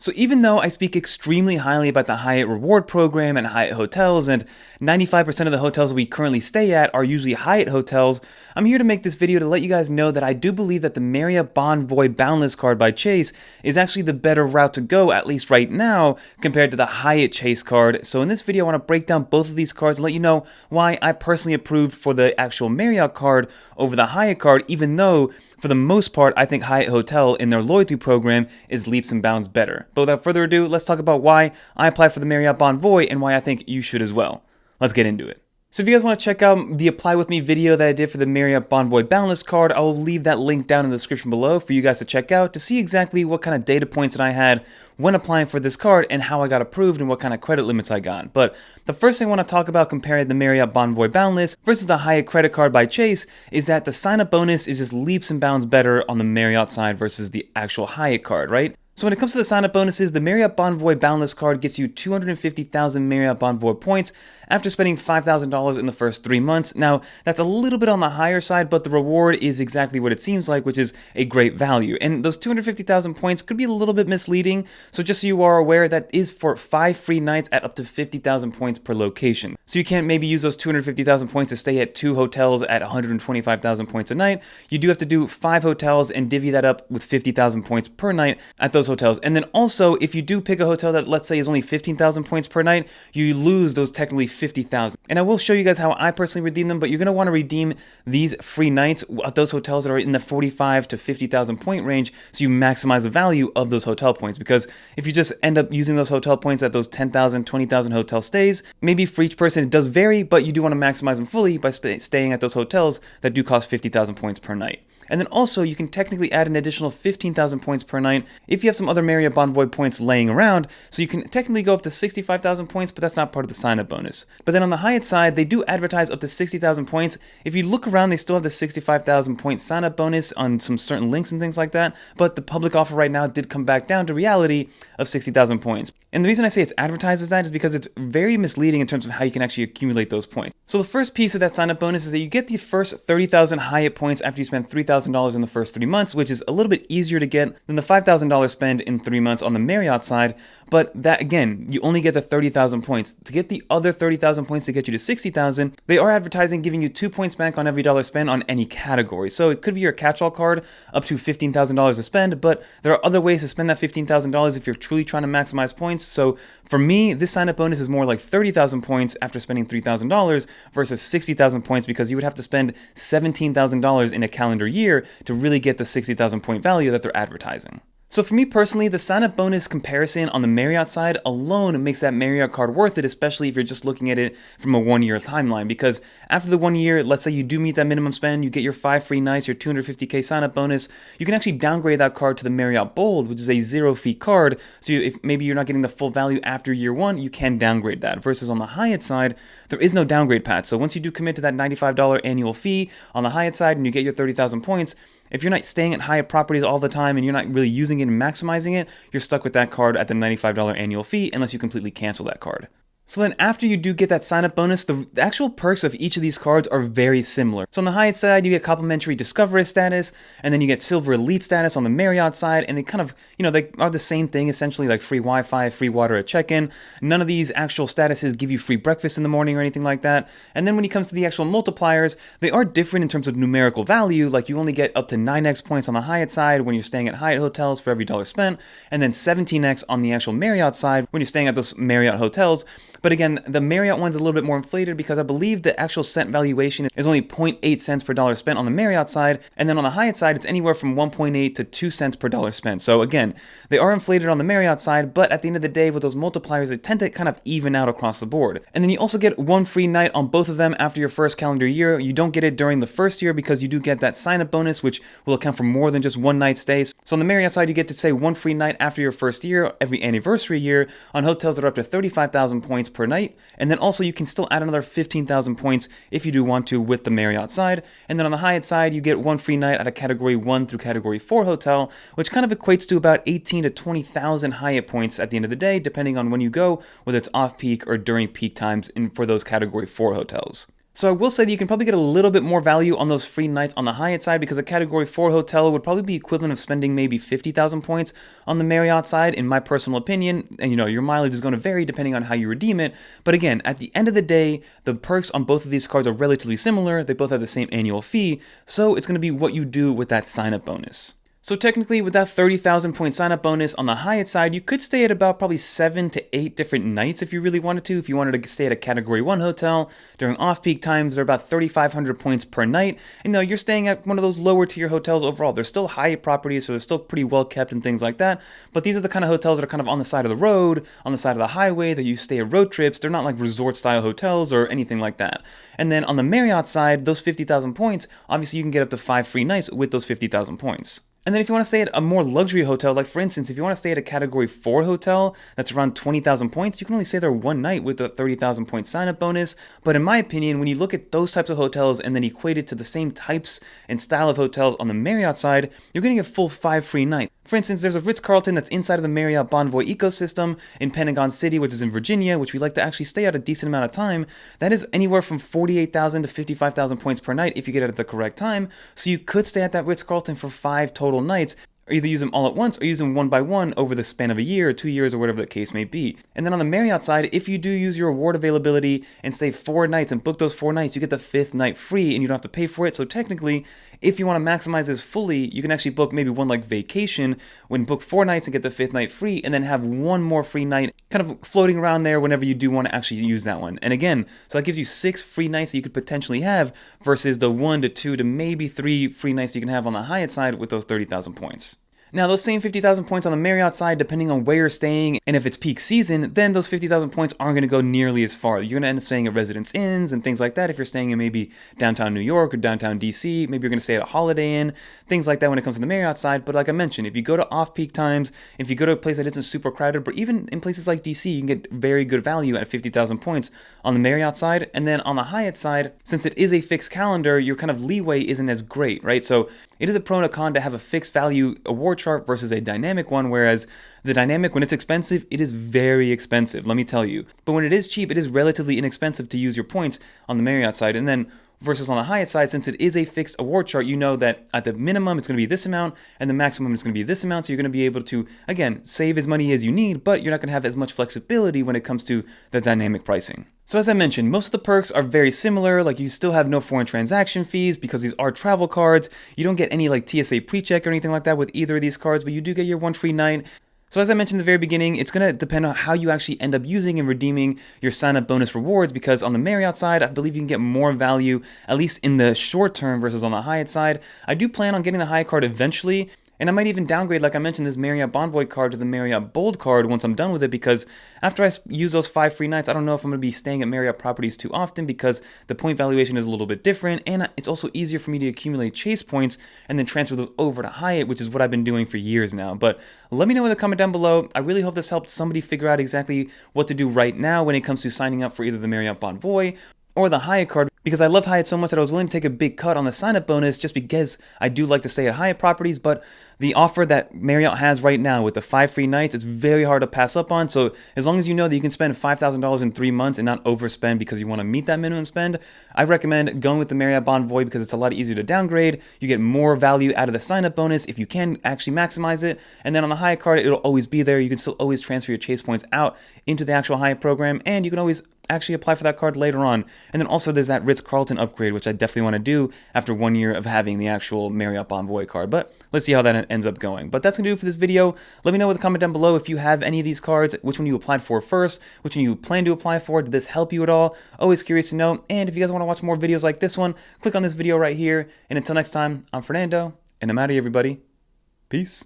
So even though I speak extremely highly about the Hyatt reward program and Hyatt hotels, and 95% of the hotels we currently stay at are usually Hyatt hotels, I'm here to make this video to let you guys know that I do believe that the Marriott Bonvoy Boundless card by Chase is actually the better route to go, at least right now, compared to the Hyatt Chase card. So in this video, I want to break down both of these cards and let you know why I personally approved for the actual Marriott card over the Hyatt card, even though for the most part, I think Hyatt Hotel in their loyalty program is leaps and bounds better. But without further ado, let's talk about why I applied for the Marriott Bonvoy and why I think you should as well. Let's get into it. So if you guys want to check out the Apply With Me video that I did for the Marriott Bonvoy Boundless card, I will leave that link down in the description below for you guys to check out to see exactly what kind of data points that I had when applying for this card and how I got approved and what kind of credit limits I got. But the first thing I want to talk about comparing the Marriott Bonvoy Boundless versus the Hyatt credit card by Chase is that the sign-up bonus is just leaps and bounds better on the Marriott side versus the actual Hyatt card, right? So when it comes to the sign-up bonuses, the Marriott Bonvoy Boundless card gets you 250,000 Marriott Bonvoy points after spending $5,000 in the first 3 months. Now, that's a little bit on the higher side, but the reward is exactly what it seems like, which is a great value. And those 250,000 points could be a little bit misleading, so just so you are aware, that is for 5 free nights at up to 50,000 points per location. So you can't maybe use those 250,000 points to stay at 2 hotels at 125,000 points a night. You do have to do 5 hotels and divvy that up with 50,000 points per night at those hotels. And then also, if you do pick a hotel that, let's say, is only 15,000 points per night, you lose those technically 50,000. And I will show you guys how I personally redeem them, but you're going to want to redeem these free nights at those hotels that are in the 45 to 50,000 point range, so you maximize the value of those hotel points. Because if you just end up using those hotel points at those 10,000, 20,000 hotel stays, maybe for each person it does vary, but you do want to maximize them fully by staying at those hotels that do cost 50,000 points per night. And then also, you can technically add an additional 15,000 points per night if you have some other Marriott Bonvoy points laying around, so you can technically go up to 65,000 points, but that's not part of the sign-up bonus. But then on the Hyatt side, they do advertise up to 60,000 points. If you look around, they still have the 65,000 point sign-up bonus on some certain links and things like that, but the public offer right now did come back down to reality of 60,000 points. And the reason I say it's advertised as that is because it's very misleading in terms of how you can actually accumulate those points. So the first piece of that sign-up bonus is that you get the first 30,000 Hyatt points after you spend $3,000 in the first 3 months, which is a little bit easier to get than the $5,000 spend in 3 months on the Marriott side. But that, again, you only get the 30,000 points. To get the other 30,000 points to get you to 60,000, they are advertising giving you 2 points back on every dollar spent on any category. So it could be your catch-all card up to $15,000 to spend, but there are other ways to spend that $15,000 if you're truly trying to maximize points. So for me, this sign-up bonus is more like 30,000 points after spending $3,000 versus 60,000 points, because you would have to spend $17,000 in a calendar year to really get the 60,000 point value that they're advertising. So for me personally, the sign-up bonus comparison on the Marriott side alone makes that Marriott card worth it, especially if you're just looking at it from a 1-year timeline. Because after the 1 year, let's say you do meet that minimum spend, you get your 5 free nights, your 250K sign-up bonus, you can actually downgrade that card to the Marriott Bold, which is a 0-fee card. So if maybe you're not getting the full value after year 1, you can downgrade that. Versus on the Hyatt side, there is no downgrade path. So once you do commit to that $95 annual fee on the Hyatt side and you get your 30,000 points, if you're not staying at Hyatt properties all the time and you're not really using it and maximizing it, you're stuck with that card at the $95 annual fee unless you completely cancel that card. So then after you do get that sign-up bonus, the actual perks of each of these cards are very similar. So on the Hyatt side, you get complimentary Discoverer status, and then you get Silver Elite status on the Marriott side, and they kind of, they are the same thing, essentially, like free Wi-Fi, free water at check-in. None of these actual statuses give you free breakfast in the morning or anything like that. And then when it comes to the actual multipliers, they are different in terms of numerical value, like you only get up to 9x points on the Hyatt side when you're staying at Hyatt hotels for every dollar spent, and then 17x on the actual Marriott side when you're staying at those Marriott hotels. But again, the Marriott one's a little bit more inflated because I believe the actual cent valuation is only 0.8 cents per dollar spent on the Marriott side, and then on the Hyatt side, it's anywhere from 1.8 to 2 cents per dollar spent. So again, they are inflated on the Marriott side, but at the end of the day, with those multipliers, they tend to kind of even out across the board. And then you also get 1 free night on both of them after your first calendar year. You don't get it during the first year because you do get that sign-up bonus, which will account for more than just 1 night stay. So on the Marriott side, you get to say 1 free night after your first year, every anniversary year, on hotels that are up to 35,000 points per night. And then also you can still add another 15,000 points if you do want to with the Marriott side. And then on the Hyatt side, you get 1 free night at a category 1 through category 4 hotel, which kind of equates to about 18 to 20,000 Hyatt points at the end of the day, depending on when you go, whether it's off-peak or during peak times for those category 4 hotels. So I will say that you can probably get a little bit more value on those free nights on the Hyatt side because a Category 4 hotel would probably be equivalent of spending maybe 50,000 points on the Marriott side, in my personal opinion. And your mileage is going to vary depending on how you redeem it. But again, at the end of the day, the perks on both of these cards are relatively similar. They both have the same annual fee. So it's going to be what you do with that sign-up bonus. So technically, with that 30,000 point sign-up bonus on the Hyatt side, you could stay at about probably 7 to 8 different nights if you really wanted to. If you wanted to stay at a Category 1 hotel during off-peak times, they're about 3,500 points per night. And you're staying at one of those lower tier hotels overall. They're still Hyatt properties, so they're still pretty well kept and things like that. But these are the kind of hotels that are kind of on the side of the road, on the side of the highway, that you stay at road trips. They're not like resort-style hotels or anything like that. And then on the Marriott side, those 50,000 points, obviously you can get up to 5 free nights with those 50,000 points. And then if you want to stay at a more luxury hotel, like for instance, if you want to stay at a Category 4 hotel that's around 20,000 points, you can only stay there one night with a 30,000 point sign-up bonus. But in my opinion, when you look at those types of hotels and then equate it to the same types and style of hotels on the Marriott side, you're going to get full 5 free nights. For instance, there's a Ritz-Carlton that's inside of the Marriott Bonvoy ecosystem in Pentagon City, which is in Virginia, which we like to actually stay at a decent amount of time. That is anywhere from 48,000 to 55,000 points per night if you get it at the correct time. So you could stay at that Ritz-Carlton for 5 total nights, or either use them all at once or use them one by one over the span of a year or 2 years or whatever the case may be. And then on the Marriott side, if you do use your award availability and stay 4 nights and book those 4 nights, you get the 5th night free and you don't have to pay for it. So technically, if you want to maximize this fully, you can actually book maybe one like vacation, when book 4 nights and get the 5th night free, and then have one more free night kind of floating around there whenever you do want to actually use that one. And again, so that gives you 6 free nights that you could potentially have versus the 1 to 2 to maybe 3 free nights you can have on the Hyatt side with those 30,000 points. Now, those same 50,000 points on the Marriott side, depending on where you're staying, and if it's peak season, then those 50,000 points aren't going to go nearly as far. You're going to end up staying at Residence Inns and things like that. If you're staying in maybe downtown New York or downtown DC, maybe you're going to stay at a Holiday Inn, things like that when it comes to the Marriott side. But like I mentioned, if you go to off-peak times, if you go to a place that isn't super crowded, but even in places like DC, you can get very good value at 50,000 points on the Marriott side. And then on the Hyatt side, since it is a fixed calendar, your kind of leeway isn't as great, right? So it is a pro and a con to have a fixed value award chart versus a dynamic one, whereas the dynamic, when it's expensive, it is very expensive, let me tell you. But when it is cheap, it is relatively inexpensive to use your points on the Marriott side. And then versus on the Hyatt side, since it is a fixed award chart, you know that at the minimum it's going to be this amount and the maximum is going to be this amount. So you're going to be able to, again, save as money as you need, but you're not going to have as much flexibility when it comes to the dynamic pricing. So as I mentioned, most of the perks are very similar. Like, you still have no foreign transaction fees because these are travel cards. You don't get any like TSA pre-check or anything like that with either of these cards, but you do get your 1 free night. So as I mentioned in the very beginning, it's going to depend on how you actually end up using and redeeming your sign-up bonus rewards, because on the Marriott side, I believe you can get more value, at least in the short term, versus on the Hyatt side. I do plan on getting the Hyatt card eventually, and I might even downgrade, like I mentioned, this Marriott Bonvoy card to the Marriott Bold card once I'm done with it, because after I use those 5 free nights, I don't know if I'm going to be staying at Marriott properties too often, because the point valuation is a little bit different, and it's also easier for me to accumulate chase points and then transfer those over to Hyatt, which is what I've been doing for years now. But let me know in the comment down below. I really hope this helped somebody figure out exactly what to do right now when it comes to signing up for either the Marriott Bonvoy or the Hyatt card, because I love Hyatt so much that I was willing to take a big cut on the sign-up bonus just because I do like to stay at Hyatt properties. But the offer that Marriott has right now with the 5 free nights, it's very hard to pass up on. So as long as you know that you can spend $5,000 in 3 months and not overspend because you want to meet that minimum spend, I recommend going with the Marriott Bonvoy because it's a lot easier to downgrade. You get more value out of the sign-up bonus if you can actually maximize it. And then on the Hyatt card, it'll always be there. You can still always transfer your chase points out into the actual Hyatt program, and you can always actually apply for that card later on. And then also there's that Ritz-Carlton upgrade, which I definitely want to do after 1 year of having the actual Marriott Bonvoy card. But let's see how that ends up going. But that's going to do it for this video. Let me know in the comment down below if you have any of these cards, which one you applied for first, which one you plan to apply for. Did this help you at all? Always curious to know. And if you guys want to watch more videos like this one, click on this video right here. And until next time, I'm Fernando, and I'm out of here, everybody. Peace.